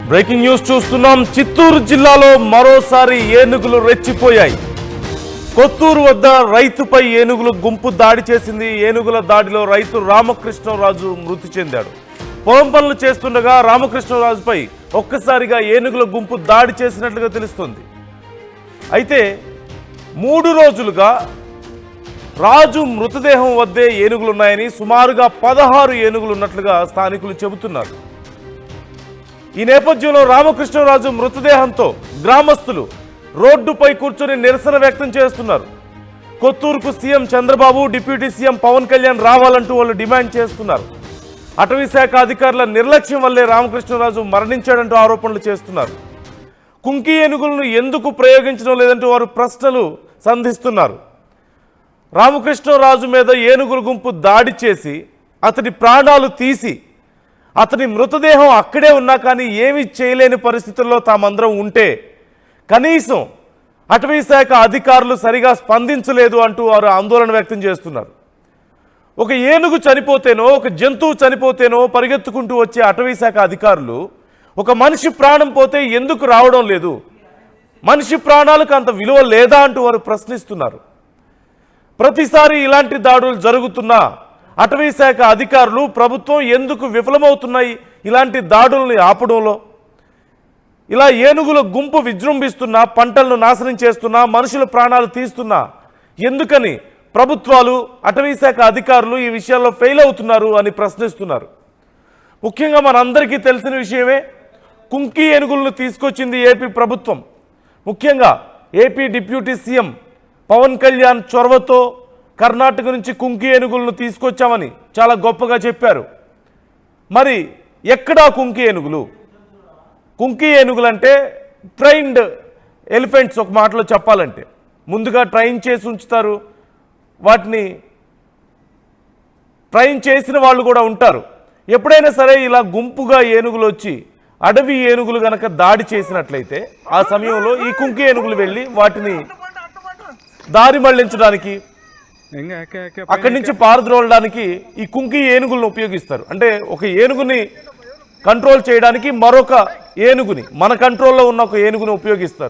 Breaking news చూస్తున్నాం. చిత్తూరు జిల్లాలో మరోసారి ఏనుగులు రెచ్చిపోయాయి. కొత్తూరు వద్ద రైతుపై ఏనుగులు గుంపు దాడి చేసింది. ఏనుగుల దాడిలో రైతు రామకృష్ణరాజు మృతి చెందాడు. పొలం పనులు చేస్తుండగా రామకృష్ణరాజుపై ఒక్కసారిగా ఏనుగుల గుంపు దాడి చేసినట్లుగా తెలుస్తోంది. అయితే 3 రోజులుగా రాజు మృతదేహం వద్దే ఏనుగులున్నాయని, సుమారుగా 16 ఏనుగులు ఉన్నట్లుగా స్థానికులు చెబుతున్నారు. ఈ నేపథ్యంలో రామకృష్ణరాజు మృతదేహంతో గ్రామస్తులు రోడ్డుపై కూర్చొని నిరసన వ్యక్తం చేస్తున్నారు. కొత్తూరుకు CM Chandrababu, deputy CM Pawan Kalyan రావాలంటూ వాళ్ళు డిమాండ్ చేస్తున్నారు. అటవీ శాఖ అధికారుల నిర్లక్ష్యం వల్లే రామకృష్ణరాజు మరణించాడంటూ ఆరోపణలు చేస్తున్నారు. కుంకి ఏనుగులను ఎందుకు ప్రయోగించడం లేదంటూ వారు ప్రశ్నలు సంధిస్తున్నారు. రామకృష్ణరాజు మీద ఏనుగుల గుంపు దాడి చేసి అతని ప్రాణాలు తీసి అతని మృతదేహం అక్కడే ఉన్నా కానీ ఏమీ చేయలేని పరిస్థితుల్లో తామందరం ఉంటే కనీసం అటవీ శాఖ అధికారులు సరిగా స్పందించలేదు అంటూ వారు ఆందోళన వ్యక్తం చేస్తున్నారు. ఒక ఏనుగు చనిపోతేనో, ఒక జంతువు చనిపోతేనో పరిగెత్తుకుంటూ వచ్చే అటవీ శాఖ అధికారులు ఒక మనిషి ప్రాణం పోతే ఎందుకు రావడం లేదు? మనిషి ప్రాణాలకు అంత విలువ లేదా అంటూ వారు ప్రశ్నిస్తున్నారు. ప్రతిసారి ఇలాంటి దాడులు జరుగుతున్నా అటవీ శాఖ అధికారులు, ప్రభుత్వం ఎందుకు విఫలమవుతున్నాయి ఇలాంటి దాడుల్ని ఆపడంలో? ఇలా ఏనుగుల గుంపు విజృంభిస్తున్నా, పంటలను నాశనం చేస్తున్నా, మనుషుల ప్రాణాలు తీస్తున్నా ఎందుకని ప్రభుత్వాలు, అటవీ శాఖ అధికారులు ఈ విషయాల్లో ఫెయిల్ అవుతున్నారు అని ప్రశ్నిస్తున్నారు. ముఖ్యంగా మనందరికీ తెలిసిన విషయమే, కుంకి ఏనుగులను తీసుకొచ్చింది ఏపీ ప్రభుత్వం. ముఖ్యంగా AP deputy CM Pawan Kalyan చొరవతో కర్ణాటక నుంచి కుంకి ఏనుగులను తీసుకొచ్చామని చాలా గొప్పగా చెప్పారు. మరి ఎక్కడా కుంకి ఏనుగులు? కుంకి ఏనుగులంటే ట్రైన్డ్ ఎలిఫెంట్స్. ఒక మాటలో చెప్పాలంటే ముందుగా ట్రైన్ చేసి ఉంచుతారు, వాటిని ట్రైన్ చేసిన వాళ్ళు కూడా ఉంటారు. ఎప్పుడైనా సరే ఇలా గుంపుగా ఏనుగులు వచ్చి అడవి ఏనుగులు గనక దాడి చేసినట్లయితే ఆ సమయంలో ఈ కుంకి ఏనుగులు వెళ్ళి వాటిని దారి మళ్లించడానికి, అక్కడి నుంచి పారద్రోలడానికి ఈ కుంకి ఏనుగులను ఉపయోగిస్తారు. అంటే ఒక ఏనుగుని కంట్రోల్ చేయడానికి మరొక ఏనుగుని, మన కంట్రోల్లో ఉన్న ఒక ఏనుగుని ఉపయోగిస్తారు.